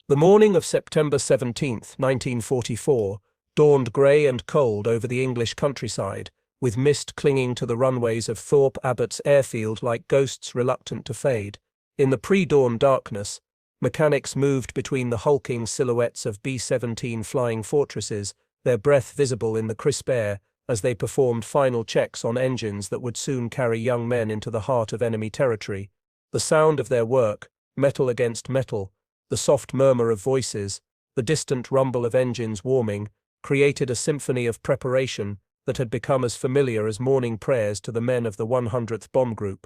The morning of September 17, 1944, dawned grey and cold over the English countryside, with mist clinging to the runways of Thorpe Abbott's airfield like ghosts reluctant to fade. In the pre-dawn darkness, mechanics moved between the hulking silhouettes of B-17 flying fortresses, their breath visible in the crisp air, as they performed final checks on engines that would soon carry young men into the heart of enemy territory. The sound of their work, metal against metal, the soft murmur of voices, the distant rumble of engines warming, created a symphony of preparation that had become as familiar as morning prayers to the men of the 100th Bomb Group.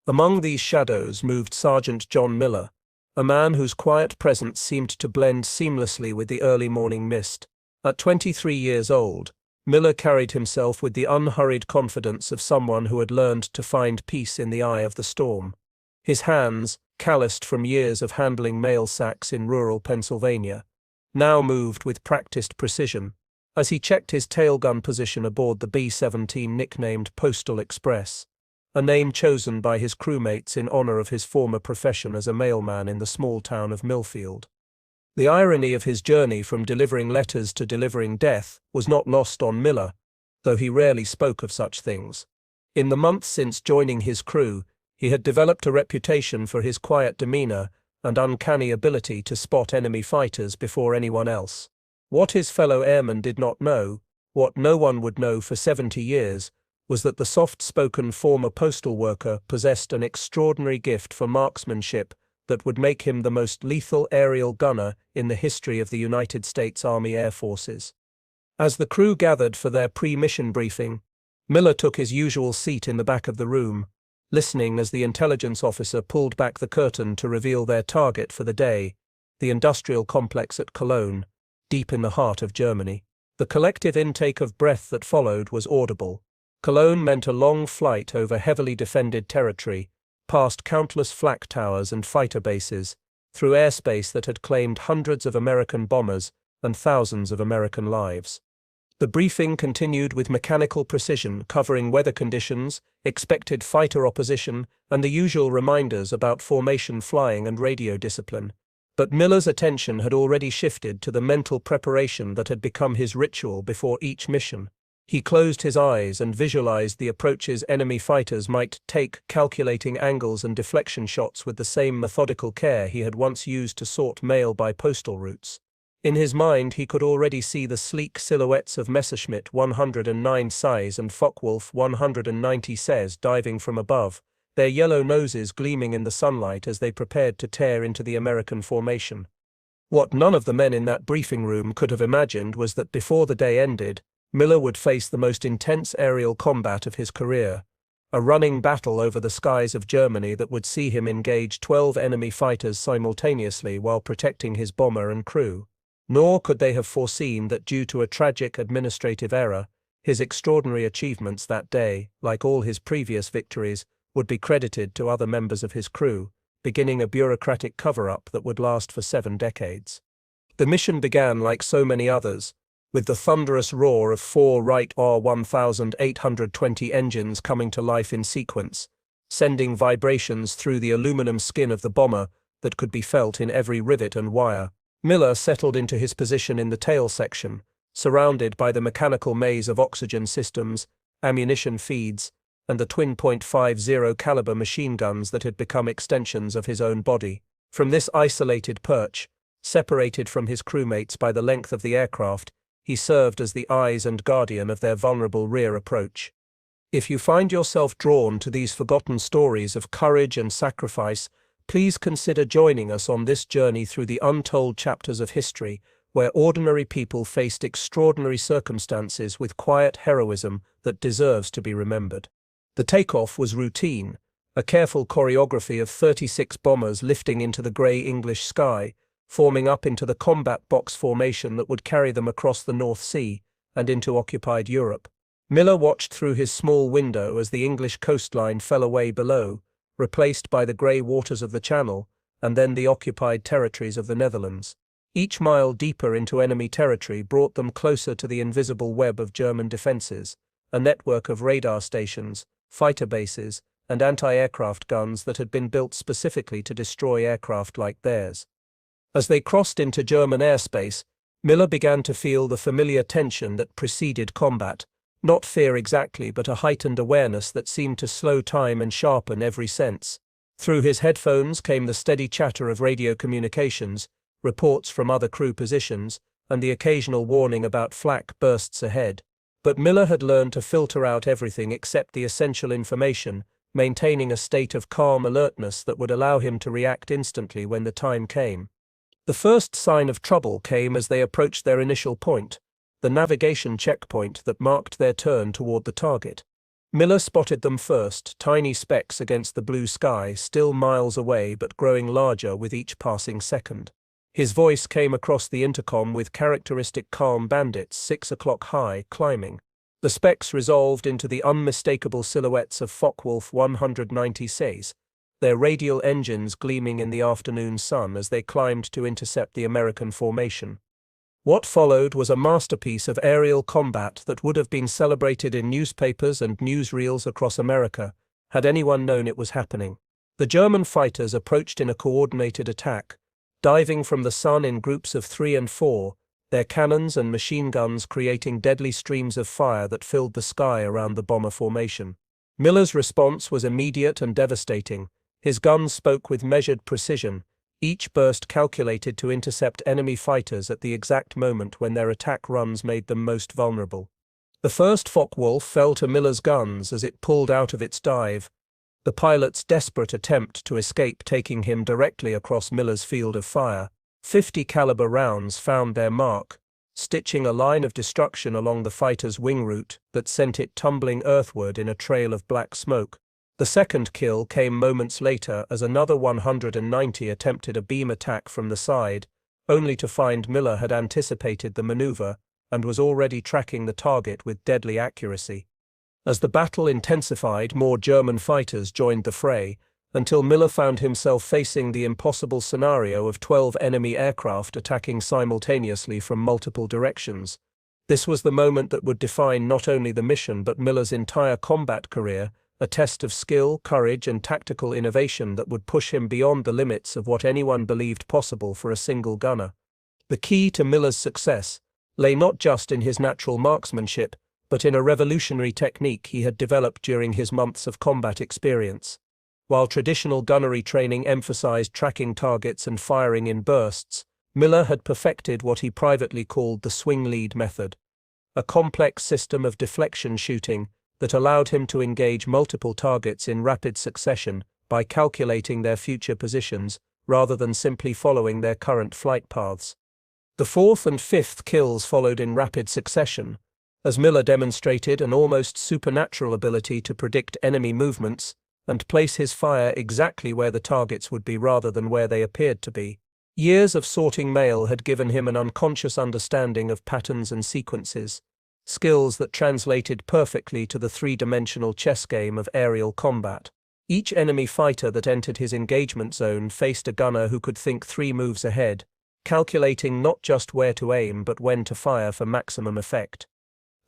Among these shadows moved Sergeant John Miller, a man whose quiet presence seemed to blend seamlessly with the early morning mist. At 23 years old, Miller carried himself with the unhurried confidence of someone who had learned to find peace in the eye of the storm. His hands, calloused from years of handling mail sacks in rural Pennsylvania, now moved with practiced precision as he checked his tailgun position aboard the B-17 nicknamed Postal Express, a name chosen by his crewmates in honor of his former profession as a mailman in the small town of Millfield. The irony of his journey from delivering letters to delivering death was not lost on Miller, though he rarely spoke of such things. In the months since joining his crew, he had developed a reputation for his quiet demeanor and uncanny ability to spot enemy fighters before anyone else. What his fellow airmen did not know, what no one would know for 70 years, was that the soft-spoken former postal worker possessed an extraordinary gift for marksmanship that would make him the most lethal aerial gunner in the history of the United States Army Air Forces. As the crew gathered for their pre-mission briefing, Miller took his usual seat in the back of the room, listening as the intelligence officer pulled back the curtain to reveal their target for the day, the industrial complex at Cologne, deep in the heart of Germany. The collective intake of breath that followed was audible. Cologne meant a long flight over heavily defended territory, past countless flak towers and fighter bases, through airspace that had claimed hundreds of American bombers and thousands of American lives. The briefing continued with mechanical precision, covering weather conditions, expected fighter opposition, and the usual reminders about formation flying and radio discipline. But Miller's attention had already shifted to the mental preparation that had become his ritual before each mission. He closed his eyes and visualized the approaches enemy fighters might take, calculating angles and deflection shots with the same methodical care he had once used to sort mail by postal routes. In his mind he could already see the sleek silhouettes of Messerschmitt 109 size and Focke-Wulf 190 says diving from above, their yellow noses gleaming in the sunlight as they prepared to tear into the American formation. What none of the men in that briefing room could have imagined was that before the day ended, Miller would face the most intense aerial combat of his career, a running battle over the skies of Germany that would see him engage 12 enemy fighters simultaneously while protecting his bomber and crew. Nor could they have foreseen that due to a tragic administrative error, his extraordinary achievements that day, like all his previous victories, would be credited to other members of his crew, beginning a bureaucratic cover-up that would last for 7 decades. The mission began like so many others, with the thunderous roar of 4 Wright R-1820 engines coming to life in sequence, sending vibrations through the aluminum skin of the bomber that could be felt in every rivet and wire. Miller settled into his position in the tail section, surrounded by the mechanical maze of oxygen systems, ammunition feeds, and the twin .50 caliber machine guns that had become extensions of his own body. From this isolated perch, separated from his crewmates by the length of the aircraft, he served as the eyes and guardian of their vulnerable rear approach. If you find yourself drawn to these forgotten stories of courage and sacrifice, please consider joining us on this journey through the untold chapters of history where ordinary people faced extraordinary circumstances with quiet heroism that deserves to be remembered. The takeoff was routine, a careful choreography of 36 bombers lifting into the grey English sky, forming up into the combat box formation that would carry them across the North Sea and into occupied Europe. Miller watched through his small window as the English coastline fell away below, replaced by the grey waters of the Channel and then the occupied territories of the Netherlands. Each mile deeper into enemy territory brought them closer to the invisible web of German defences, a network of radar stations, fighter bases, and anti-aircraft guns that had been built specifically to destroy aircraft like theirs. As they crossed into German airspace, Miller began to feel the familiar tension that preceded combat, not fear exactly, but a heightened awareness that seemed to slow time and sharpen every sense. Through his headphones came the steady chatter of radio communications, reports from other crew positions, and the occasional warning about flak bursts ahead. But Miller had learned to filter out everything except the essential information, maintaining a state of calm alertness that would allow him to react instantly when the time came. The first sign of trouble came as they approached their initial point, the navigation checkpoint that marked their turn toward the target. Miller spotted them first, tiny specks against the blue sky, still miles away but growing larger with each passing second. His voice came across the intercom with characteristic calm: bandits, 6 o'clock high, climbing. The specks resolved into the unmistakable silhouettes of Focke-Wulf 196, their radial engines gleaming in the afternoon sun as they climbed to intercept the American formation. What followed was a masterpiece of aerial combat that would have been celebrated in newspapers and newsreels across America, had anyone known it was happening. The German fighters approached in a coordinated attack, diving from the sun in groups of 3 and 4, their cannons and machine guns creating deadly streams of fire that filled the sky around the bomber formation. Miller's response was immediate and devastating. His guns spoke with measured precision, each burst calculated to intercept enemy fighters at the exact moment when their attack runs made them most vulnerable. The first Focke-Wulf fell to Miller's guns as it pulled out of its dive, the pilot's desperate attempt to escape taking him directly across Miller's field of fire. 50 caliber rounds found their mark, stitching a line of destruction along the fighter's wing route that sent it tumbling earthward in a trail of black smoke. The second kill came moments later as another 190 attempted a beam attack from the side, only to find Miller had anticipated the maneuver and was already tracking the target with deadly accuracy. As the battle intensified, more German fighters joined the fray, until Miller found himself facing the impossible scenario of 12 enemy aircraft attacking simultaneously from multiple directions. This was the moment that would define not only the mission but Miller's entire combat career, a test of skill, courage, and tactical innovation that would push him beyond the limits of what anyone believed possible for a single gunner. The key to Miller's success lay not just in his natural marksmanship, but in a revolutionary technique he had developed during his months of combat experience. While traditional gunnery training emphasized tracking targets and firing in bursts, Miller had perfected what he privately called the swing lead method, a complex system of deflection shooting that allowed him to engage multiple targets in rapid succession by calculating their future positions rather than simply following their current flight paths. The fourth and fifth kills followed in rapid succession, as Miller demonstrated an almost supernatural ability to predict enemy movements and place his fire exactly where the targets would be rather than where they appeared to be. Years of sorting mail had given him an unconscious understanding of patterns and sequences, skills that translated perfectly to the three-dimensional chess game of aerial combat. Each enemy fighter that entered his engagement zone faced a gunner who could think 3 moves ahead, calculating not just where to aim but when to fire for maximum effect.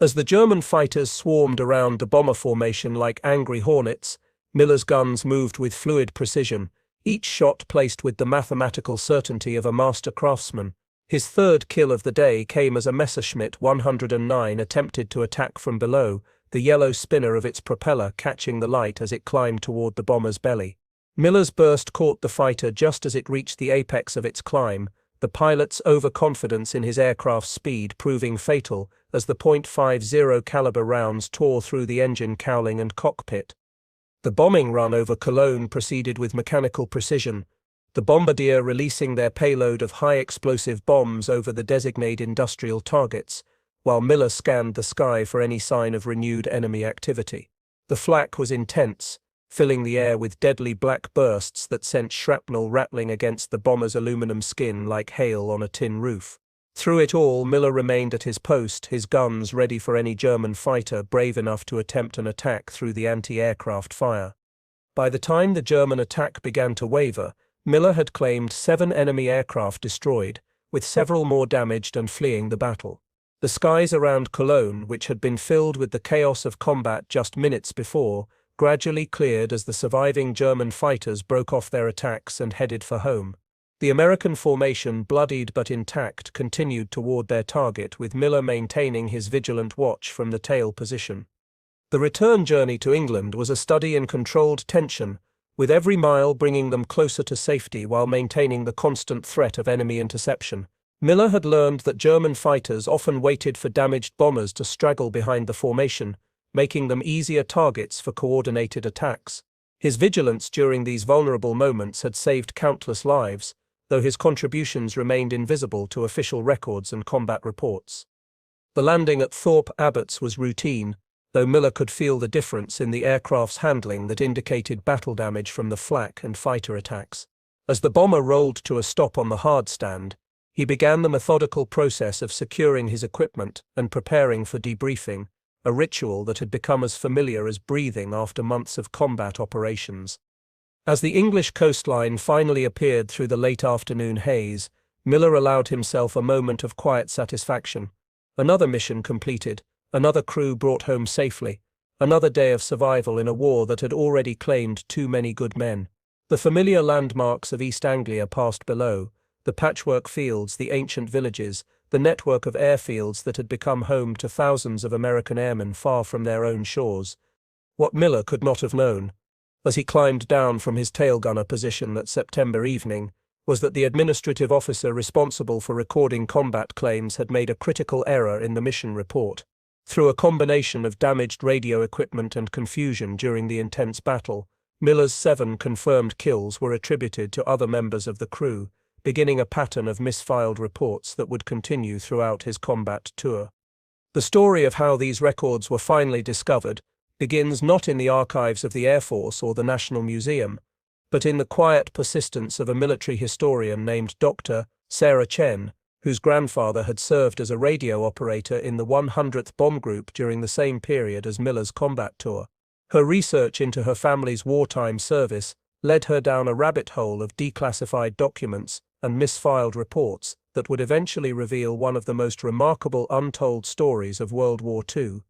As the German fighters swarmed around the bomber formation like angry hornets, Miller's guns moved with fluid precision, each shot placed with the mathematical certainty of a master craftsman. His third kill of the day came as a Messerschmitt 109 attempted to attack from below, the yellow spinner of its propeller catching the light as it climbed toward the bomber's belly. Miller's burst caught the fighter just as it reached the apex of its climb, the pilot's overconfidence in his aircraft's speed proving fatal as the .50 caliber rounds tore through the engine cowling and cockpit. The bombing run over Cologne proceeded with mechanical precision, the bombardier releasing their payload of high-explosive bombs over the designated industrial targets, while Miller scanned the sky for any sign of renewed enemy activity. The flak was intense, filling the air with deadly black bursts that sent shrapnel rattling against the bomber's aluminum skin like hail on a tin roof. Through it all, Miller remained at his post, his guns ready for any German fighter brave enough to attempt an attack through the anti-aircraft fire. By the time the German attack began to waver, Miller had claimed 7 enemy aircraft destroyed, with several more damaged and fleeing the battle. The skies around Cologne, which had been filled with the chaos of combat just minutes before, gradually cleared as the surviving German fighters broke off their attacks and headed for home. The American formation, bloodied but intact, continued toward their target, with Miller maintaining his vigilant watch from the tail position. The return journey to England was a study in controlled tension, with every mile bringing them closer to safety while maintaining the constant threat of enemy interception. Miller had learned that German fighters often waited for damaged bombers to straggle behind the formation, making them easier targets for coordinated attacks. His vigilance during these vulnerable moments had saved countless lives, though his contributions remained invisible to official records and combat reports. The landing at Thorpe Abbotts was routine, though Miller could feel the difference in the aircraft's handling that indicated battle damage from the flak and fighter attacks. As the bomber rolled to a stop on the hard stand, he began the methodical process of securing his equipment and preparing for debriefing, a ritual that had become as familiar as breathing after months of combat operations. As the English coastline finally appeared through the late afternoon haze, Miller allowed himself a moment of quiet satisfaction. Another mission completed, another crew brought home safely, another day of survival in a war that had already claimed too many good men. The familiar landmarks of East Anglia passed below, the patchwork fields, the ancient villages, the network of airfields that had become home to thousands of American airmen far from their own shores. What Miller could not have known, as he climbed down from his tail gunner position that September evening, was that the administrative officer responsible for recording combat claims had made a critical error in the mission report. Through a combination of damaged radio equipment and confusion during the intense battle, Miller's 7 confirmed kills were attributed to other members of the crew, beginning a pattern of misfiled reports that would continue throughout his combat tour. The story of how these records were finally discovered begins not in the archives of the Air Force or the National Museum, but in the quiet persistence of a military historian named Dr. Sarah Chen, whose grandfather had served as a radio operator in the 100th Bomb Group during the same period as Miller's combat tour. Her research into her family's wartime service led her down a rabbit hole of declassified documents and misfiled reports that would eventually reveal one of the most remarkable untold stories of World War II.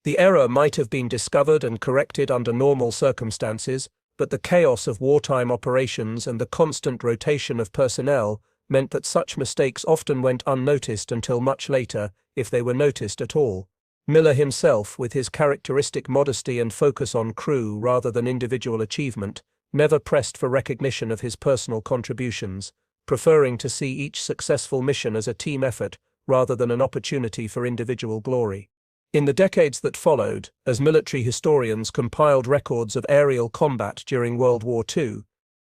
The error might have been discovered and corrected under normal circumstances, but the chaos of wartime operations and the constant rotation of personnel meant that such mistakes often went unnoticed until much later, if they were noticed at all. Miller himself, with his characteristic modesty and focus on crew rather than individual achievement, never pressed for recognition of his personal contributions, preferring to see each successful mission as a team effort rather than an opportunity for individual glory. In the decades that followed, as military historians compiled records of aerial combat during World War II,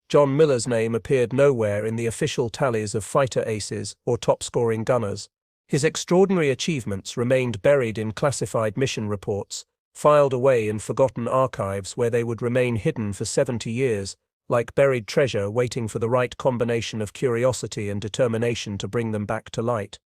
John Miller's name appeared nowhere in the official tallies of fighter aces or top-scoring gunners. His extraordinary achievements remained buried in classified mission reports, filed away in forgotten archives where they would remain hidden for 70 years, like buried treasure waiting for the right combination of curiosity and determination to bring them back to light.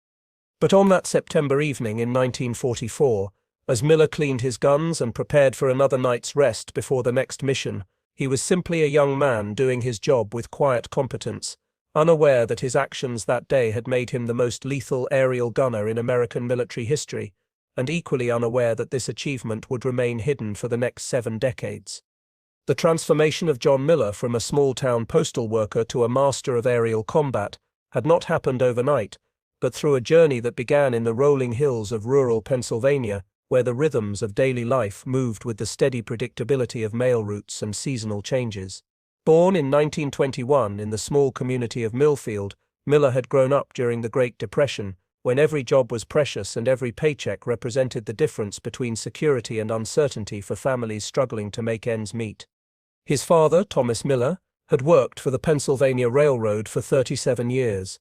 But on that September evening in 1944, as Miller cleaned his guns and prepared for another night's rest before the next mission, he was simply a young man doing his job with quiet competence, unaware that his actions that day had made him the most lethal aerial gunner in American military history, and equally unaware that this achievement would remain hidden for the next 7 decades. The transformation of John Miller from a small-town postal worker to a master of aerial combat had not happened overnight, but through a journey that began in the rolling hills of rural Pennsylvania, where the rhythms of daily life moved with the steady predictability of mail routes and seasonal changes. Born in 1921 in the small community of Millfield, Miller had grown up during the Great Depression, when every job was precious and every paycheck represented the difference between security and uncertainty for families struggling to make ends meet. His father, Thomas Miller, had worked for the Pennsylvania Railroad for 37 years,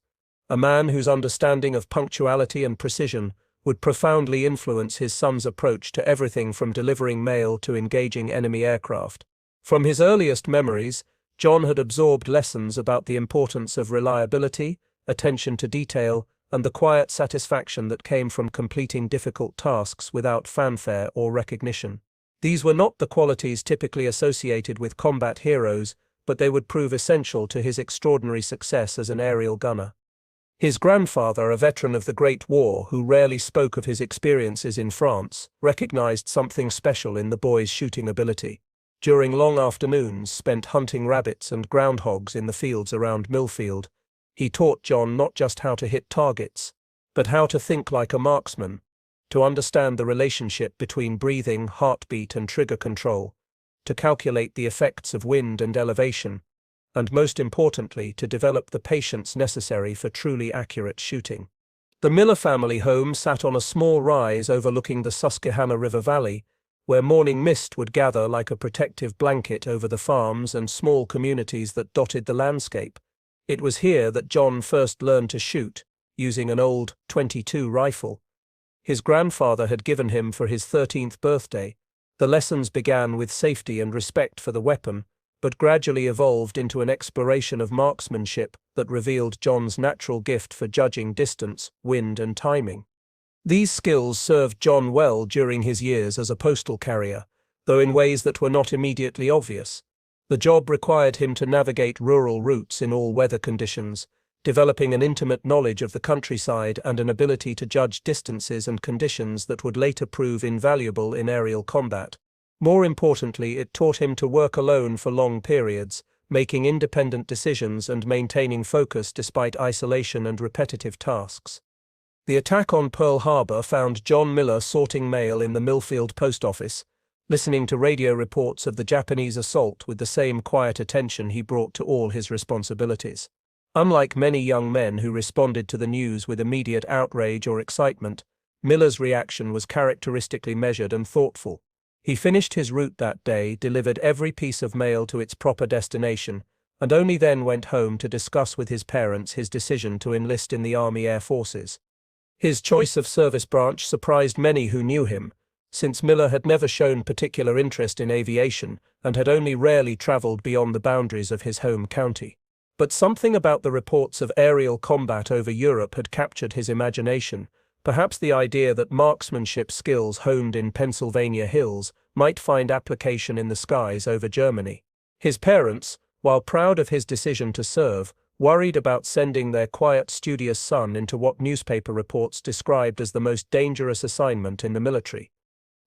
a man whose understanding of punctuality and precision would profoundly influence his son's approach to everything from delivering mail to engaging enemy aircraft. From his earliest memories, John had absorbed lessons about the importance of reliability, attention to detail, and the quiet satisfaction that came from completing difficult tasks without fanfare or recognition. These were not the qualities typically associated with combat heroes, but they would prove essential to his extraordinary success as an aerial gunner. His grandfather, a veteran of the Great War who rarely spoke of his experiences in France, recognized something special in the boy's shooting ability. During long afternoons spent hunting rabbits and groundhogs in the fields around Millfield, He taught John not just how to hit targets, but how to think like a marksman, to understand the relationship between breathing, heartbeat, and trigger control, to calculate the effects of wind and elevation, and most importantly, to develop the patience necessary for truly accurate shooting. The Miller family home sat on a small rise overlooking the Susquehanna River Valley, where morning mist would gather like a protective blanket over the farms and small communities that dotted the landscape. It was here that John first learned to shoot, using an old .22 rifle. His grandfather had given him for his 13th birthday. The lessons began with safety and respect for the weapon, but gradually evolved into an exploration of marksmanship that revealed John's natural gift for judging distance, wind, and timing. These skills served John well during his years as a postal carrier, though in ways that were not immediately obvious. The job required him to navigate rural routes in all weather conditions, developing an intimate knowledge of the countryside and an ability to judge distances and conditions that would later prove invaluable in aerial combat. More importantly, it taught him to work alone for long periods, making independent decisions and maintaining focus despite isolation and repetitive tasks. The attack on Pearl Harbor found John Miller sorting mail in the Millfield post office, listening to radio reports of the Japanese assault with the same quiet attention he brought to all his responsibilities. Unlike many young men who responded to the news with immediate outrage or excitement, Miller's reaction was characteristically measured and thoughtful. He finished his route that day, delivered every piece of mail to its proper destination, and only then went home to discuss with his parents his decision to enlist in the Army Air Forces. His choice of service branch surprised many who knew him, since Miller had never shown particular interest in aviation and had only rarely traveled beyond the boundaries of his home county. But something about the reports of aerial combat over Europe had captured his imagination, perhaps the idea that marksmanship skills honed in Pennsylvania hills might find application in the skies over Germany. His parents, while proud of his decision to serve, worried about sending their quiet, studious son into what newspaper reports described as the most dangerous assignment in the military.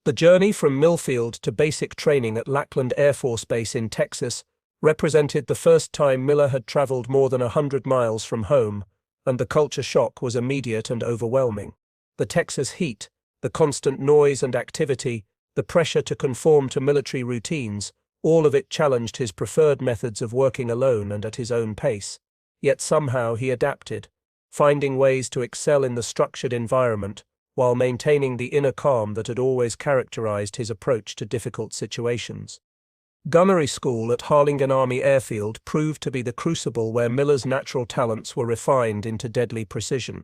The journey from Millfield to basic training at Lackland Air Force Base in Texas represented the first time Miller had traveled more than 100 miles from home, and the culture shock was immediate and overwhelming. The Texas heat, the constant noise and activity, the pressure to conform to military routines, all of it challenged his preferred methods of working alone and at his own pace. Yet somehow he adapted, finding ways to excel in the structured environment, while maintaining the inner calm that had always characterized his approach to difficult situations. Gunnery school at Harlingen Army Airfield proved to be the crucible where Miller's natural talents were refined into deadly precision.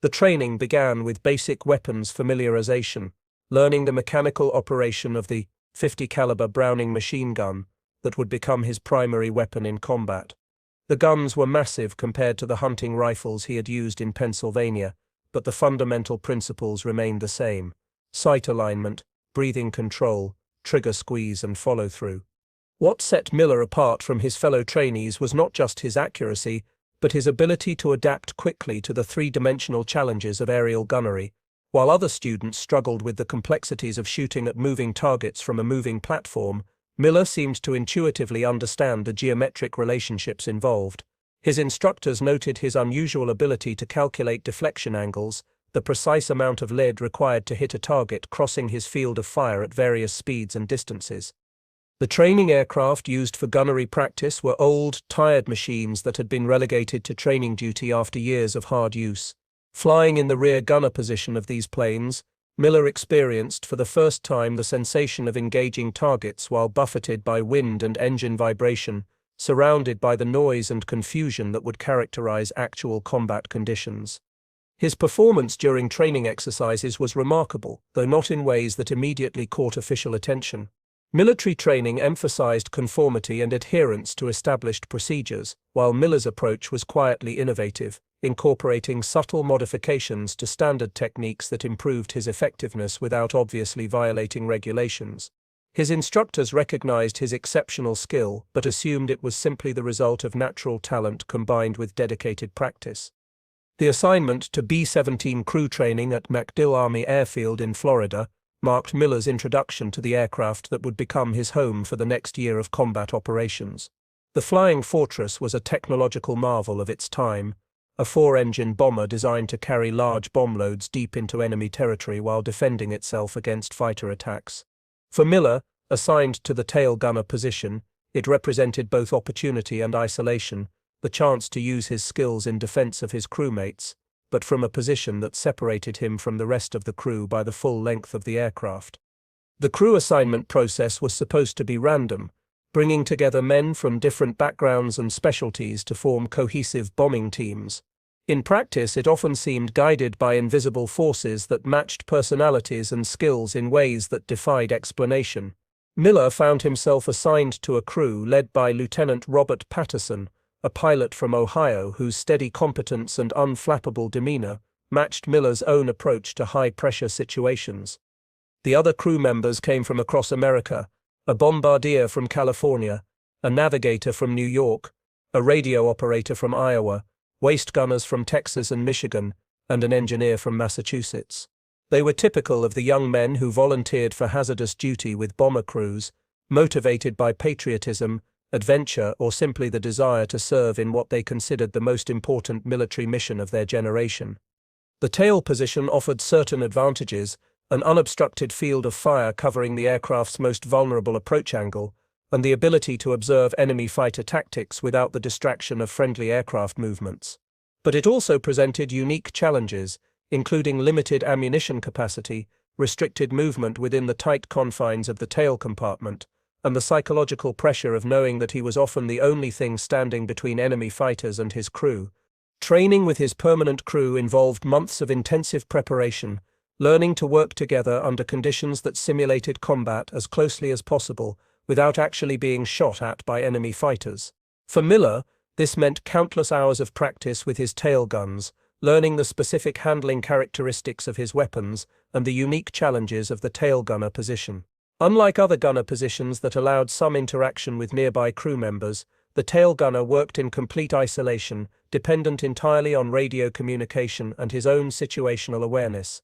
The training began with basic weapons familiarization, learning the mechanical operation of the .50 caliber Browning machine gun that would become his primary weapon in combat. The guns were massive compared to the hunting rifles he had used in Pennsylvania, but the fundamental principles remained the same: sight alignment, breathing control, trigger squeeze, and follow-through. What set Miller apart from his fellow trainees was not just his accuracy, but his ability to adapt quickly to the three-dimensional challenges of aerial gunnery. While other students struggled with the complexities of shooting at moving targets from a moving platform, Miller seemed to intuitively understand the geometric relationships involved. His instructors noted his unusual ability to calculate deflection angles, the precise amount of lead required to hit a target crossing his field of fire at various speeds and distances. The training aircraft used for gunnery practice were old, tired machines that had been relegated to training duty after years of hard use. Flying in the rear gunner position of these planes, Miller experienced for the first time the sensation of engaging targets while buffeted by wind and engine vibration, surrounded by the noise and confusion that would characterize actual combat conditions. His performance during training exercises was remarkable, though not in ways that immediately caught official attention. Military training emphasized conformity and adherence to established procedures, while Miller's approach was quietly innovative, incorporating subtle modifications to standard techniques that improved his effectiveness without obviously violating regulations. His instructors recognized his exceptional skill, but assumed it was simply the result of natural talent combined with dedicated practice. The assignment to B-17 crew training at MacDill Army Airfield in Florida marked Miller's introduction to the aircraft that would become his home for the next year of combat operations. The Flying Fortress was a technological marvel of its time, a four-engine bomber designed to carry large bomb loads deep into enemy territory while defending itself against fighter attacks. For Miller, assigned to the tail gunner position, it represented both opportunity and isolation, the chance to use his skills in defense of his crewmates, but from a position that separated him from the rest of the crew by the full length of the aircraft. The crew assignment process was supposed to be random, bringing together men from different backgrounds and specialties to form cohesive bombing teams. In practice, it often seemed guided by invisible forces that matched personalities and skills in ways that defied explanation. Miller found himself assigned to a crew led by Lieutenant Robert Patterson, a pilot from Ohio whose steady competence and unflappable demeanor matched Miller's own approach to high-pressure situations. The other crew members came from across America: a bombardier from California, a navigator from New York, a radio operator from Iowa, waist gunners from Texas and Michigan, and an engineer from Massachusetts. They were typical of the young men who volunteered for hazardous duty with bomber crews, motivated by patriotism, adventure, or simply the desire to serve in what they considered the most important military mission of their generation. The tail position offered certain advantages: an unobstructed field of fire covering the aircraft's most vulnerable approach angle, and the ability to observe enemy fighter tactics without the distraction of friendly aircraft movements. But it also presented unique challenges, including limited ammunition capacity, restricted movement within the tight confines of the tail compartment, and the psychological pressure of knowing that he was often the only thing standing between enemy fighters and his crew. Training with his permanent crew involved months of intensive preparation, learning to work together under conditions that simulated combat as closely as possible without actually being shot at by enemy fighters. For Miller, this meant countless hours of practice with his tail guns, learning the specific handling characteristics of his weapons and the unique challenges of the tail gunner position. Unlike other gunner positions that allowed some interaction with nearby crew members, the tail gunner worked in complete isolation, dependent entirely on radio communication and his own situational awareness.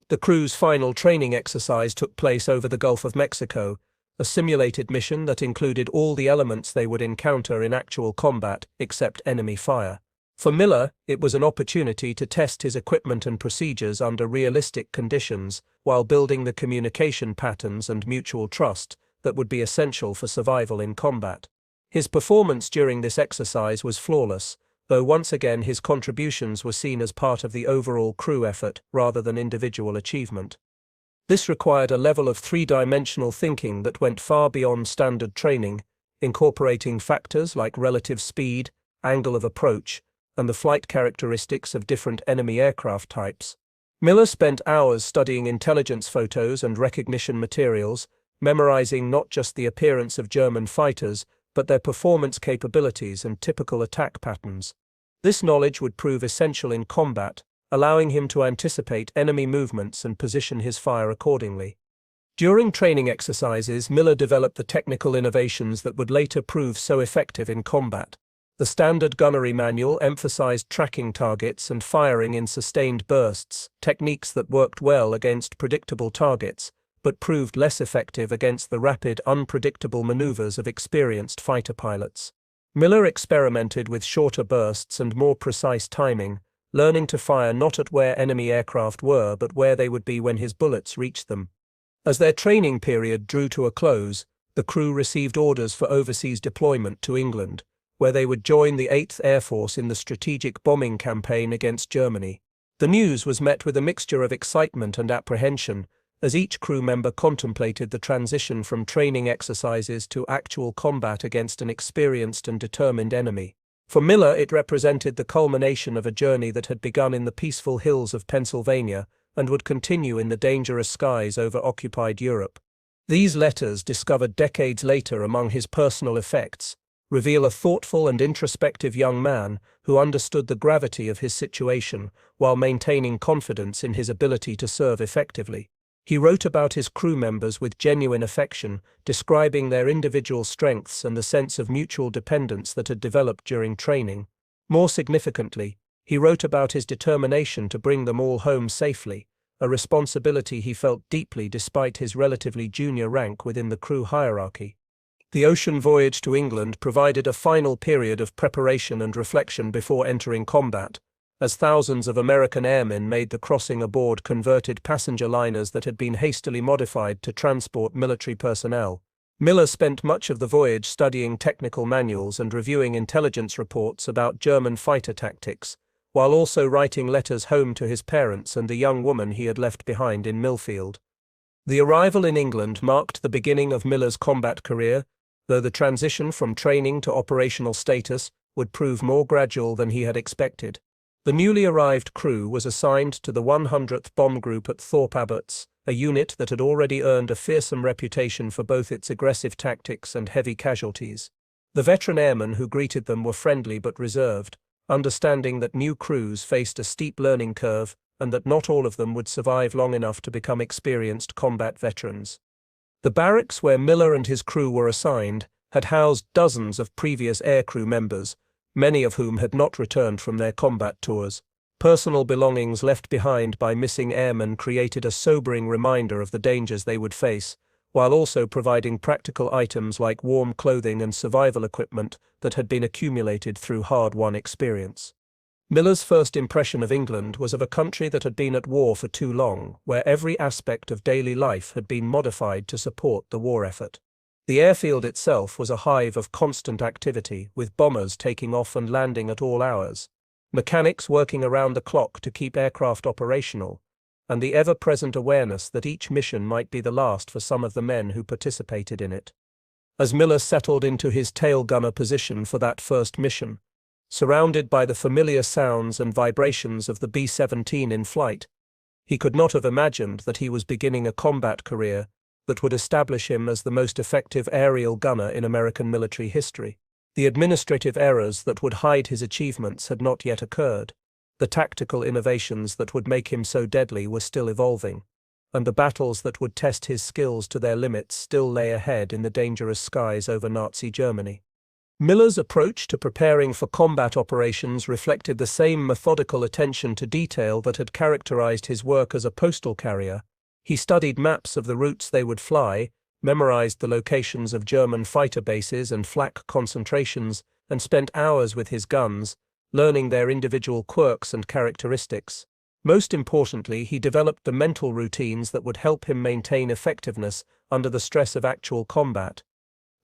The crew's final training exercise took place over the Gulf of Mexico, a simulated mission that included all the elements they would encounter in actual combat, except enemy fire. For Miller, it was an opportunity to test his equipment and procedures under realistic conditions, while building the communication patterns and mutual trust that would be essential for survival in combat. His performance during this exercise was flawless, though once again his contributions were seen as part of the overall crew effort rather than individual achievement. This required a level of three-dimensional thinking that went far beyond standard training, incorporating factors like relative speed, angle of approach, and the flight characteristics of different enemy aircraft types. Miller spent hours studying intelligence photos and recognition materials, memorizing not just the appearance of German fighters, but their performance capabilities and typical attack patterns. This knowledge would prove essential in combat, allowing him to anticipate enemy movements and position his fire accordingly. During training exercises, Miller developed the technical innovations that would later prove so effective in combat. The standard gunnery manual emphasized tracking targets and firing in sustained bursts, techniques that worked well against predictable targets, but proved less effective against the rapid, unpredictable maneuvers of experienced fighter pilots. Miller experimented with shorter bursts and more precise timing, learning to fire not at where enemy aircraft were but where they would be when his bullets reached them. As their training period drew to a close, the crew received orders for overseas deployment to England, where they would join the 8th Air Force in the strategic bombing campaign against Germany. The news was met with a mixture of excitement and apprehension, as each crew member contemplated the transition from training exercises to actual combat against an experienced and determined enemy. For Miller, it represented the culmination of a journey that had begun in the peaceful hills of Pennsylvania and would continue in the dangerous skies over occupied Europe. These letters, discovered decades later among his personal effects, reveal a thoughtful and introspective young man who understood the gravity of his situation while maintaining confidence in his ability to serve effectively. He wrote about his crew members with genuine affection, describing their individual strengths and the sense of mutual dependence that had developed during training. More significantly, he wrote about his determination to bring them all home safely, a responsibility he felt deeply despite his relatively junior rank within the crew hierarchy. The ocean voyage to England provided a final period of preparation and reflection before entering combat, as thousands of American airmen made the crossing aboard converted passenger liners that had been hastily modified to transport military personnel. Miller spent much of the voyage studying technical manuals and reviewing intelligence reports about German fighter tactics, while also writing letters home to his parents and the young woman he had left behind in Millfield. The arrival in England marked the beginning of Miller's combat career, though the transition from training to operational status would prove more gradual than he had expected. The newly arrived crew was assigned to the 100th Bomb Group at Thorpe Abbotts, a unit that had already earned a fearsome reputation for both its aggressive tactics and heavy casualties. The veteran airmen who greeted them were friendly but reserved, understanding that new crews faced a steep learning curve and that not all of them would survive long enough to become experienced combat veterans. The barracks where Miller and his crew were assigned had housed dozens of previous aircrew members, many of whom had not returned from their combat tours. Personal belongings left behind by missing airmen created a sobering reminder of the dangers they would face, while also providing practical items like warm clothing and survival equipment that had been accumulated through hard-won experience. Miller's first impression of England was of a country that had been at war for too long, where every aspect of daily life had been modified to support the war effort. The airfield itself was a hive of constant activity, with bombers taking off and landing at all hours, mechanics working around the clock to keep aircraft operational, and the ever-present awareness that each mission might be the last for some of the men who participated in it. As Miller settled into his tail gunner position for that first mission, surrounded by the familiar sounds and vibrations of the B-17 in flight, he could not have imagined that he was beginning a combat career that would establish him as the most effective aerial gunner in American military history. The administrative errors that would hide his achievements had not yet occurred. The tactical innovations that would make him so deadly were still evolving, and the battles that would test his skills to their limits still lay ahead in the dangerous skies over Nazi Germany. Miller's approach to preparing for combat operations reflected the same methodical attention to detail that had characterized his work as a postal carrier. He studied maps of the routes they would fly, memorized the locations of German fighter bases and flak concentrations, and spent hours with his guns, learning their individual quirks and characteristics. Most importantly, he developed the mental routines that would help him maintain effectiveness under the stress of actual combat.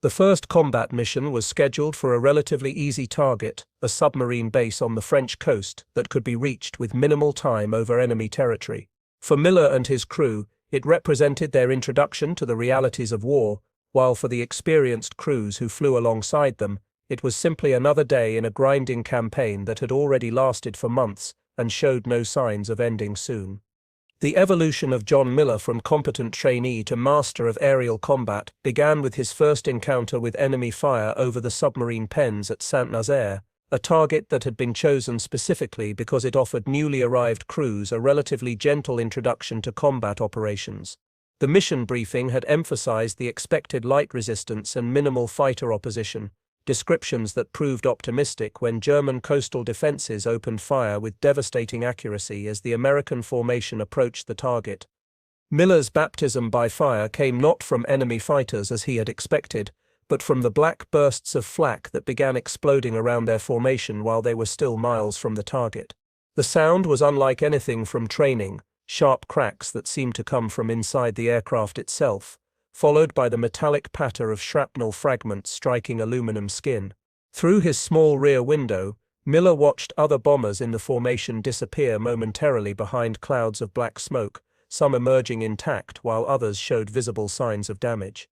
The first combat mission was scheduled for a relatively easy target, a submarine base on the French coast that could be reached with minimal time over enemy territory. For Miller and his crew, it represented their introduction to the realities of war, while for the experienced crews who flew alongside them, it was simply another day in a grinding campaign that had already lasted for months and showed no signs of ending soon. The evolution of John Miller from competent trainee to master of aerial combat began with his first encounter with enemy fire over the submarine pens at Saint-Nazaire, a target that had been chosen specifically because it offered newly arrived crews a relatively gentle introduction to combat operations. The mission briefing had emphasized the expected light resistance and minimal fighter opposition, descriptions that proved optimistic when German coastal defenses opened fire with devastating accuracy as the American formation approached the target. Miller's baptism by fire came not from enemy fighters as he had expected, but from the black bursts of flak that began exploding around their formation while they were still miles from the target. The sound was unlike anything from training, sharp cracks that seemed to come from inside the aircraft itself, followed by the metallic patter of shrapnel fragments striking aluminum skin. Through his small rear window, Miller watched other bombers in the formation disappear momentarily behind clouds of black smoke, some emerging intact while others showed visible signs of damage.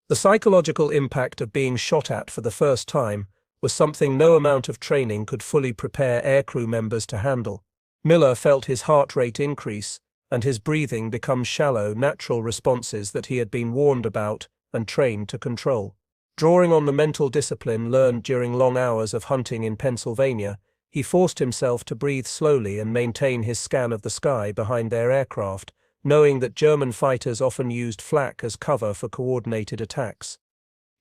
The psychological impact of being shot at for the first time was something no amount of training could fully prepare aircrew members to handle. Miller felt his heart rate increase and his breathing become shallow, natural responses that he had been warned about and trained to control. Drawing on the mental discipline learned during long hours of hunting in Pennsylvania, he forced himself to breathe slowly and maintain his scan of the sky behind their aircraft, knowing that German fighters often used flak as cover for coordinated attacks.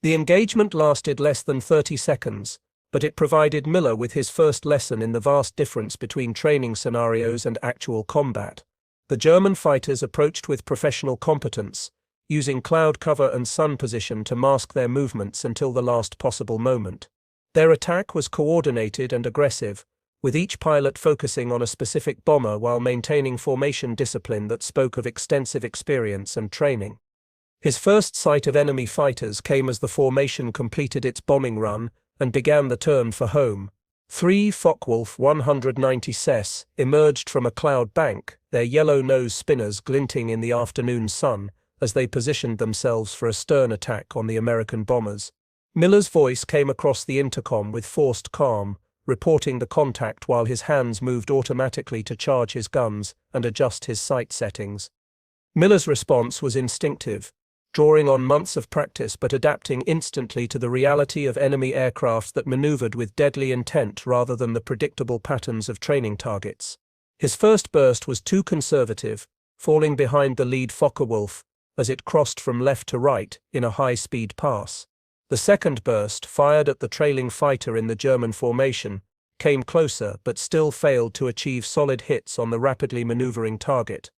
The engagement lasted less than 30 seconds, but it provided Miller with his first lesson in the vast difference between training scenarios and actual combat. The German fighters approached with professional competence, using cloud cover and sun position to mask their movements until the last possible moment. Their attack was coordinated and aggressive, with each pilot focusing on a specific bomber while maintaining formation discipline that spoke of extensive experience and training. His first sight of enemy fighters came as the formation completed its bombing run and began the turn for home. 3 Focke-Wulf 190 SES emerged from a cloud bank, their yellow nose spinners glinting in the afternoon sun as they positioned themselves for a stern attack on the American bombers. Miller's voice came across the intercom with forced calm, reporting the contact while his hands moved automatically to charge his guns and adjust his sight settings. Miller's response was instinctive, drawing on months of practice but adapting instantly to the reality of enemy aircraft that maneuvered with deadly intent rather than the predictable patterns of training targets. His first burst was too conservative, falling behind the lead Focke-Wulf as it crossed from left to right in a high-speed pass. The second burst, fired at the trailing fighter in the German formation, came closer but still failed to achieve solid hits on the rapidly maneuvering target.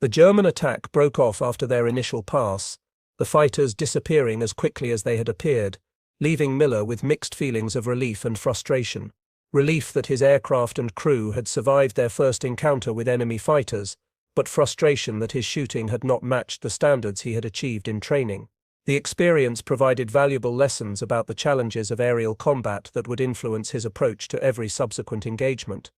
The German attack broke off after their initial pass, the fighters disappearing as quickly as they had appeared, leaving Miller with mixed feelings of relief and frustration. Relief that his aircraft and crew had survived their first encounter with enemy fighters, but frustration that his shooting had not matched the standards he had achieved in training. The experience provided valuable lessons about the challenges of aerial combat that would influence his approach to every subsequent engagement.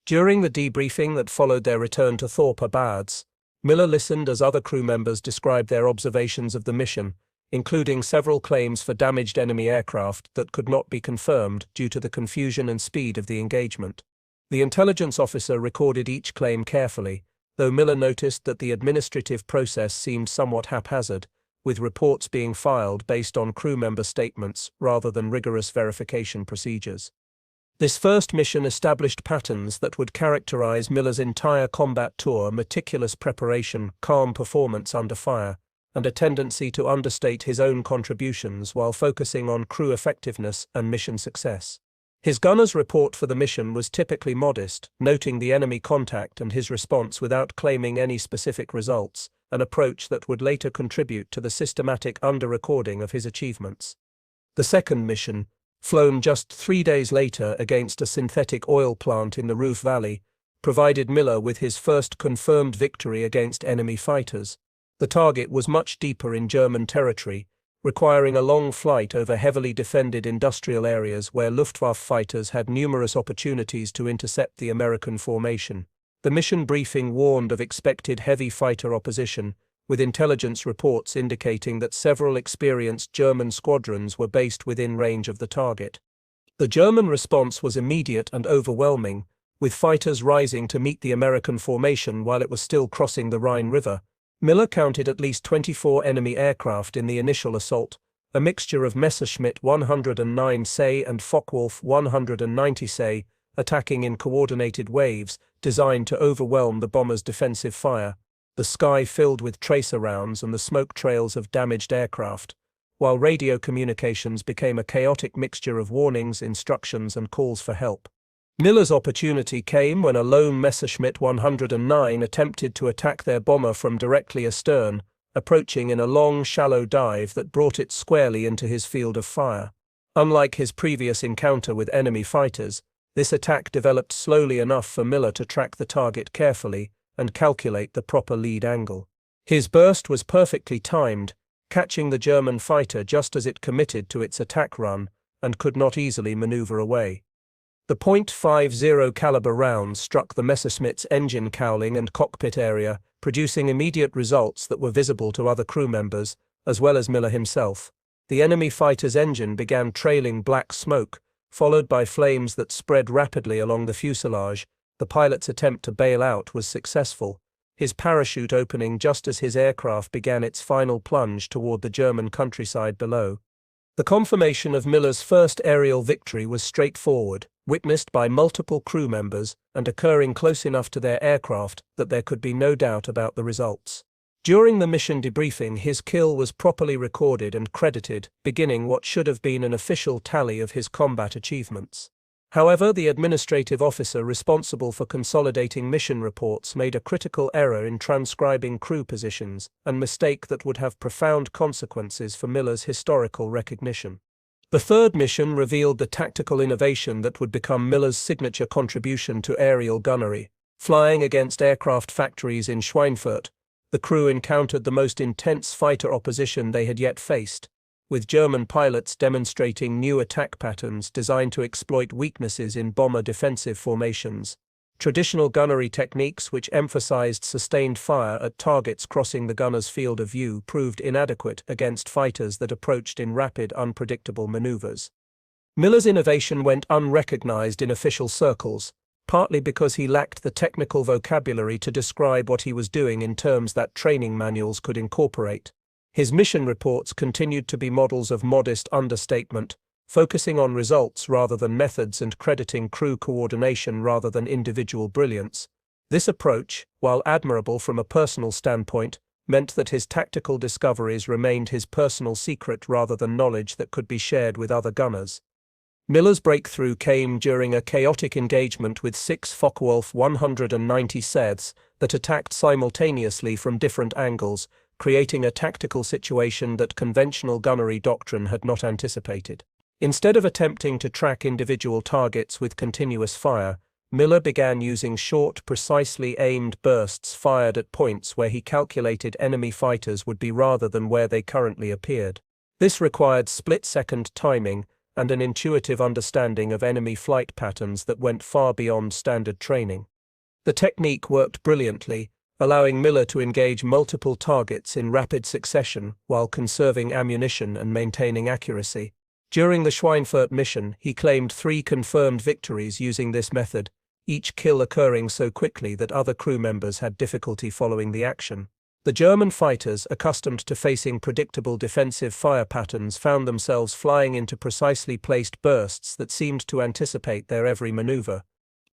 During the debriefing that followed their return to Thorpe Abads, Miller listened as other crew members described their observations of the mission, including several claims for damaged enemy aircraft that could not be confirmed due to the confusion and speed of the engagement. The intelligence officer recorded each claim carefully, though Miller noticed that the administrative process seemed somewhat haphazard, with reports being filed based on crew member statements rather than rigorous verification procedures. This first mission established patterns that would characterize Miller's entire combat tour: meticulous preparation, calm performance under fire, and a tendency to understate his own contributions while focusing on crew effectiveness and mission success. His gunner's report for the mission was typically modest, noting the enemy contact and his response without claiming any specific results, an approach that would later contribute to the systematic under-recording of his achievements. The second mission, flown just 3 days later against a synthetic oil plant in the Roof Valley, provided Miller with his first confirmed victory against enemy fighters. The target was much deeper in German territory, requiring a long flight over heavily defended industrial areas where Luftwaffe fighters had numerous opportunities to intercept the American formation. The mission briefing warned of expected heavy fighter opposition, with intelligence reports indicating that several experienced German squadrons were based within range of the target. The German response was immediate and overwhelming, with fighters rising to meet the American formation while it was still crossing the Rhine River. Miller counted at least 24 enemy aircraft in the initial assault, a mixture of Messerschmitt 109 SE and Focke-Wulf 190 SE, attacking in coordinated waves designed to overwhelm the bombers' defensive fire, the sky filled with tracer rounds and the smoke trails of damaged aircraft, while radio communications became a chaotic mixture of warnings, instructions, and calls for help. Miller's opportunity came when a lone Messerschmitt 109 attempted to attack their bomber from directly astern, approaching in a long, shallow dive that brought it squarely into his field of fire. Unlike his previous encounter with enemy fighters, this attack developed slowly enough for Miller to track the target carefully and calculate the proper lead angle. His burst was perfectly timed, catching the German fighter just as it committed to its attack run and could not easily maneuver away. The .50 caliber rounds struck the Messerschmitt's engine cowling and cockpit area, producing immediate results that were visible to other crew members, as well as Miller himself. The enemy fighter's engine began trailing black smoke, followed by flames that spread rapidly along the fuselage. The pilot's attempt to bail out was successful, his parachute opening just as his aircraft began its final plunge toward the German countryside below. The confirmation of Miller's first aerial victory was straightforward, witnessed by multiple crew members and occurring close enough to their aircraft that there could be no doubt about the results. During the mission debriefing, his kill was properly recorded and credited, beginning what should have been an official tally of his combat achievements. However, the administrative officer responsible for consolidating mission reports made a critical error in transcribing crew positions, a mistake that would have profound consequences for Miller's historical recognition. The third mission revealed the tactical innovation that would become Miller's signature contribution to aerial gunnery. Flying against aircraft factories in Schweinfurt, the crew encountered the most intense fighter opposition they had yet faced, with German pilots demonstrating new attack patterns designed to exploit weaknesses in bomber defensive formations. Traditional gunnery techniques which emphasized sustained fire at targets crossing the gunner's field of view proved inadequate against fighters that approached in rapid, unpredictable maneuvers. Miller's innovation went unrecognized in official circles, partly because he lacked the technical vocabulary to describe what he was doing in terms that training manuals could incorporate. His mission reports continued to be models of modest understatement, focusing on results rather than methods and crediting crew coordination rather than individual brilliance. This approach, while admirable from a personal standpoint, meant that his tactical discoveries remained his personal secret rather than knowledge that could be shared with other gunners. Miller's breakthrough came during a chaotic engagement with 6 Focke-Wulf 190 SETHs that attacked simultaneously from different angles, creating a tactical situation that conventional gunnery doctrine had not anticipated. Instead of attempting to track individual targets with continuous fire, Miller began using short, precisely aimed bursts fired at points where he calculated enemy fighters would be rather than where they currently appeared. This required split-second timing and an intuitive understanding of enemy flight patterns that went far beyond standard training. The technique worked brilliantly, allowing Miller to engage multiple targets in rapid succession while conserving ammunition and maintaining accuracy. During the Schweinfurt mission, he claimed 3 confirmed victories using this method, each kill occurring so quickly that other crew members had difficulty following the action. The German fighters, accustomed to facing predictable defensive fire patterns, found themselves flying into precisely placed bursts that seemed to anticipate their every maneuver.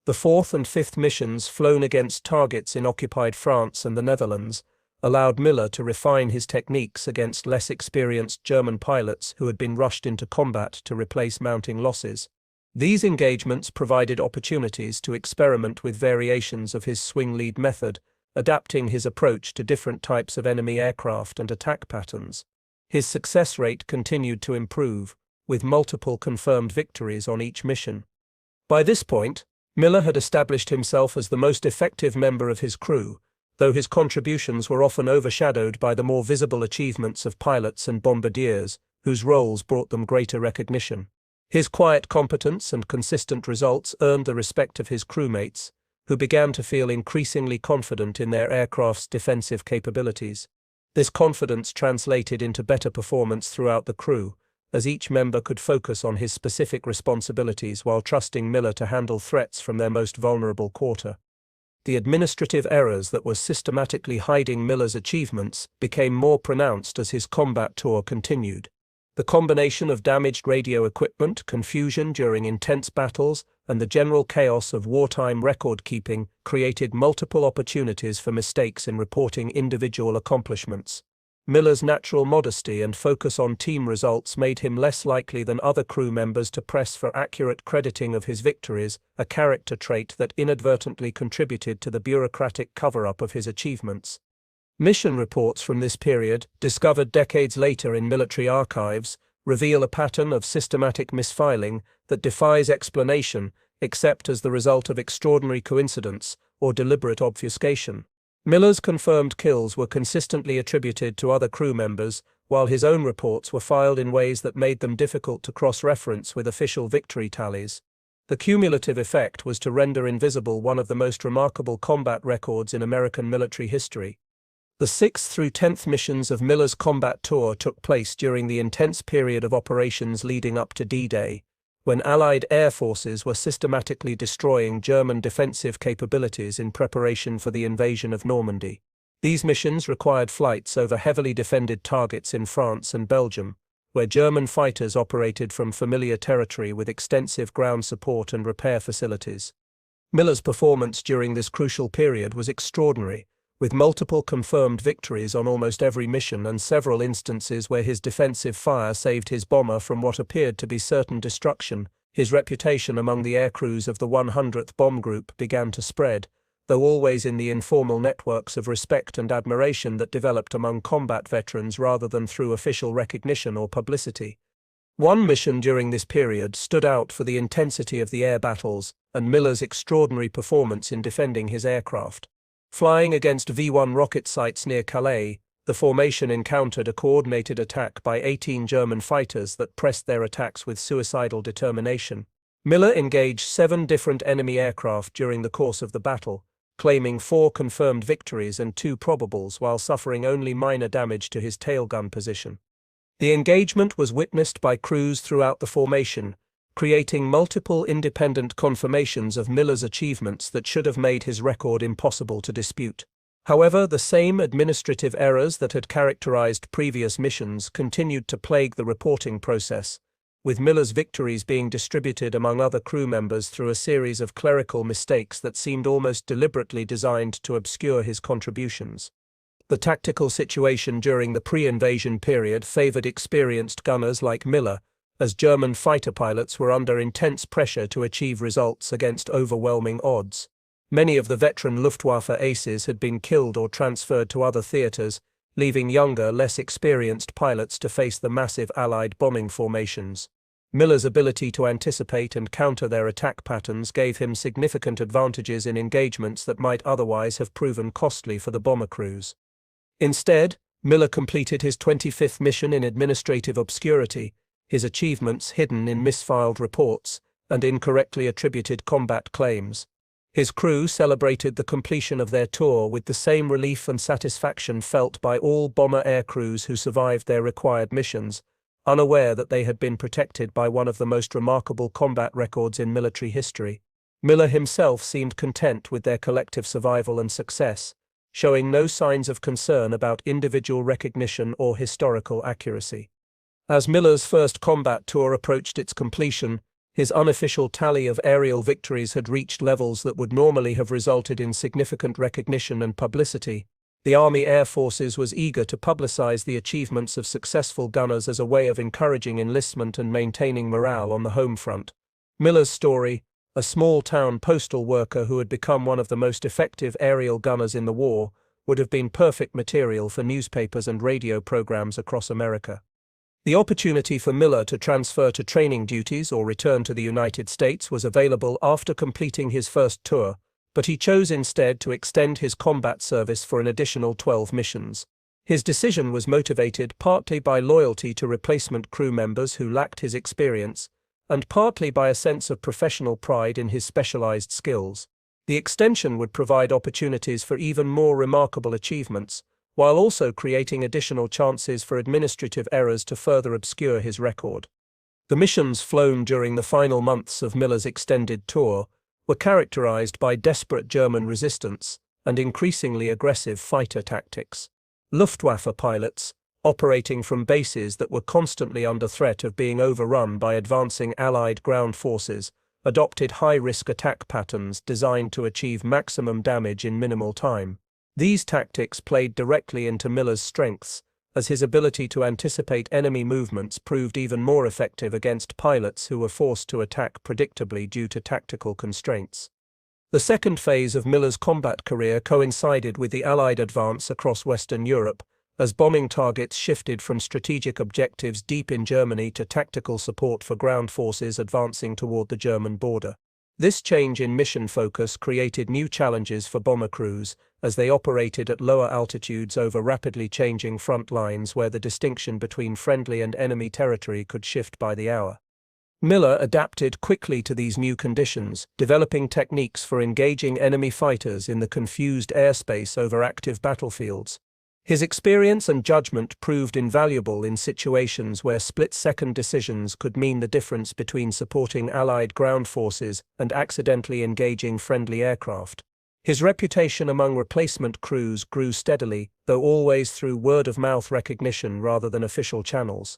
The 4th and 5th missions, flown against targets in occupied France and the Netherlands, allowed Miller to refine his techniques against less experienced German pilots who had been rushed into combat to replace mounting losses. These engagements provided opportunities to experiment with variations of his swing lead method, adapting his approach to different types of enemy aircraft and attack patterns. His success rate continued to improve, with multiple confirmed victories on each mission. By this point, Miller had established himself as the most effective member of his crew, though his contributions were often overshadowed by the more visible achievements of pilots and bombardiers, whose roles brought them greater recognition. His quiet competence and consistent results earned the respect of his crewmates, who began to feel increasingly confident in their aircraft's defensive capabilities. This confidence translated into better performance throughout the crew, as each member could focus on his specific responsibilities while trusting Miller to handle threats from their most vulnerable quarter. The administrative errors that were systematically hiding Miller's achievements became more pronounced as his combat tour continued. The combination of damaged radio equipment, confusion during intense battles, and the general chaos of wartime record-keeping created multiple opportunities for mistakes in reporting individual accomplishments. Miller's natural modesty and focus on team results made him less likely than other crew members to press for accurate crediting of his victories, a character trait that inadvertently contributed to the bureaucratic cover-up of his achievements. Mission reports from this period, discovered decades later in military archives, reveal a pattern of systematic misfiling that defies explanation except as the result of extraordinary coincidence or deliberate obfuscation. Miller's confirmed kills were consistently attributed to other crew members, while his own reports were filed in ways that made them difficult to cross-reference with official victory tallies. The cumulative effect was to render invisible one of the most remarkable combat records in American military history. The 6th through 10th missions of Miller's combat tour took place during the intense period of operations leading up to D-Day, when Allied air forces were systematically destroying German defensive capabilities in preparation for the invasion of Normandy. These missions required flights over heavily defended targets in France and Belgium, where German fighters operated from familiar territory with extensive ground support and repair facilities. Miller's performance during this crucial period was extraordinary, with multiple confirmed victories on almost every mission and several instances where his defensive fire saved his bomber from what appeared to be certain destruction. His reputation among the aircrews of the 100th Bomb Group began to spread, though always in the informal networks of respect and admiration that developed among combat veterans rather than through official recognition or publicity. One mission during this period stood out for the intensity of the air battles and Miller's extraordinary performance in defending his aircraft. Flying against V-1 rocket sites near Calais, the formation encountered a coordinated attack by 18 German fighters that pressed their attacks with suicidal determination. Miller engaged 7 different enemy aircraft during the course of the battle, claiming 4 confirmed victories and 2 probables while suffering only minor damage to his tailgun position. The engagement was witnessed by crews throughout the formation, creating multiple independent confirmations of Miller's achievements that should have made his record impossible to dispute. However, the same administrative errors that had characterized previous missions continued to plague the reporting process, with Miller's victories being distributed among other crew members through a series of clerical mistakes that seemed almost deliberately designed to obscure his contributions. The tactical situation during the pre-invasion period favored experienced gunners like Miller, as German fighter pilots were under intense pressure to achieve results against overwhelming odds. Many of the veteran Luftwaffe aces had been killed or transferred to other theaters, leaving younger, less experienced pilots to face the massive Allied bombing formations. Miller's ability to anticipate and counter their attack patterns gave him significant advantages in engagements that might otherwise have proven costly for the bomber crews. Instead, Miller completed his 25th mission in administrative obscurity, his achievements hidden in misfiled reports and incorrectly attributed combat claims. His crew celebrated the completion of their tour with the same relief and satisfaction felt by all bomber air crews who survived their required missions, unaware that they had been protected by one of the most remarkable combat records in military history. Miller himself seemed content with their collective survival and success, showing no signs of concern about individual recognition or historical accuracy. As Miller's first combat tour approached its completion, his unofficial tally of aerial victories had reached levels that would normally have resulted in significant recognition and publicity. The Army Air Forces was eager to publicize the achievements of successful gunners as a way of encouraging enlistment and maintaining morale on the home front. Miller's story, a small-town postal worker who had become one of the most effective aerial gunners in the war, would have been perfect material for newspapers and radio programs across America. The opportunity for Miller to transfer to training duties or return to the United States was available after completing his first tour, but he chose instead to extend his combat service for an additional 12 missions. His decision was motivated partly by loyalty to replacement crew members who lacked his experience, and partly by a sense of professional pride in his specialized skills. The extension would provide opportunities for even more remarkable achievements, while also creating additional chances for administrative errors to further obscure his record. The missions flown during the final months of Miller's extended tour were characterized by desperate German resistance and increasingly aggressive fighter tactics. Luftwaffe pilots, operating from bases that were constantly under threat of being overrun by advancing Allied ground forces, adopted high-risk attack patterns designed to achieve maximum damage in minimal time. These tactics played directly into Miller's strengths, as his ability to anticipate enemy movements proved even more effective against pilots who were forced to attack predictably due to tactical constraints. The second phase of Miller's combat career coincided with the Allied advance across Western Europe, as bombing targets shifted from strategic objectives deep in Germany to tactical support for ground forces advancing toward the German border. This change in mission focus created new challenges for bomber crews, as they operated at lower altitudes over rapidly changing front lines where the distinction between friendly and enemy territory could shift by the hour. Miller adapted quickly to these new conditions, developing techniques for engaging enemy fighters in the confused airspace over active battlefields. His experience and judgment proved invaluable in situations where split-second decisions could mean the difference between supporting Allied ground forces and accidentally engaging friendly aircraft. His reputation among replacement crews grew steadily, though always through word-of-mouth recognition rather than official channels.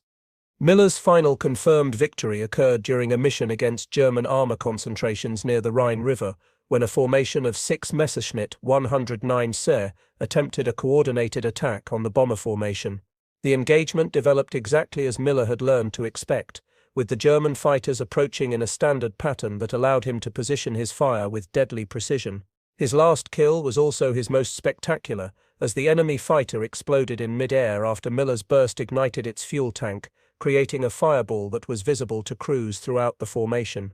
Miller's final confirmed victory occurred during a mission against German armor concentrations near the Rhine River, when a formation of 6 Messerschmitt 109 SE attempted a coordinated attack on the bomber formation. The engagement developed exactly as Miller had learned to expect, with the German fighters approaching in a standard pattern that allowed him to position his fire with deadly precision. His last kill was also his most spectacular, as the enemy fighter exploded in mid-air after Miller's burst ignited its fuel tank, creating a fireball that was visible to crews throughout the formation.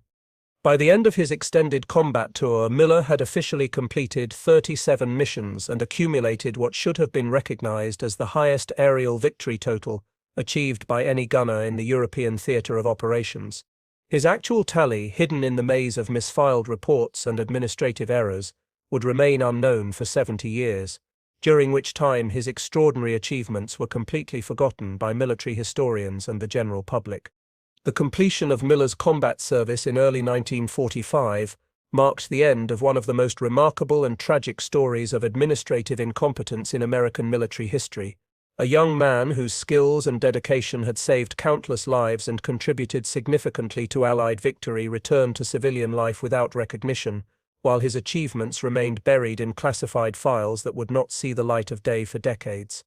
By the end of his extended combat tour, Miller had officially completed 37 missions and accumulated what should have been recognized as the highest aerial victory total achieved by any gunner in the European theater of operations. His actual tally, hidden in the maze of misfiled reports and administrative errors, would remain unknown for 70 years, during which time his extraordinary achievements were completely forgotten by military historians and the general public. The completion of Miller's combat service in early 1945 marked the end of one of the most remarkable and tragic stories of administrative incompetence in American military history. A young man whose skills and dedication had saved countless lives and contributed significantly to Allied victory returned to civilian life without recognition, while his achievements remained buried in classified files that would not see the light of day for decades.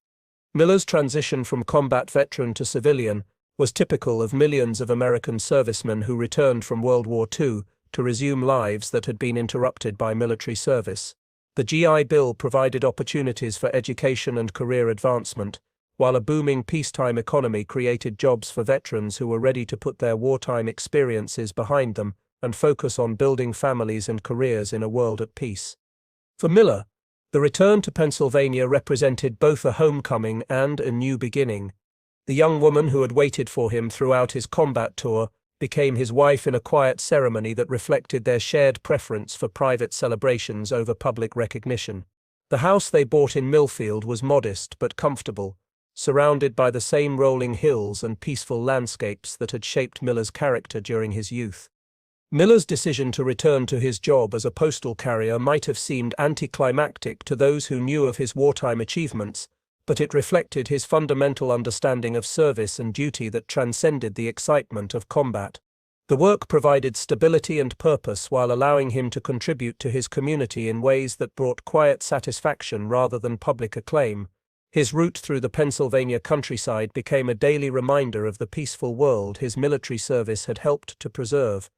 Miller's transition from combat veteran to civilian was typical of millions of American servicemen who returned from World War II to resume lives that had been interrupted by military service. The GI Bill provided opportunities for education and career advancement, while a booming peacetime economy created jobs for veterans who were ready to put their wartime experiences behind them and focus on building families and careers in a world at peace. For Miller, the return to Pennsylvania represented both a homecoming and a new beginning. The young woman who had waited for him throughout his combat tour became his wife in a quiet ceremony that reflected their shared preference for private celebrations over public recognition. The house they bought in Millfield was modest but comfortable, surrounded by the same rolling hills and peaceful landscapes that had shaped Miller's character during his youth. Miller's decision to return to his job as a postal carrier might have seemed anticlimactic to those who knew of his wartime achievements, but it reflected his fundamental understanding of service and duty that transcended the excitement of combat. The work provided stability and purpose while allowing him to contribute to his community in ways that brought quiet satisfaction rather than public acclaim. His route through the Pennsylvania countryside became a daily reminder of the peaceful world his military service had helped to preserve.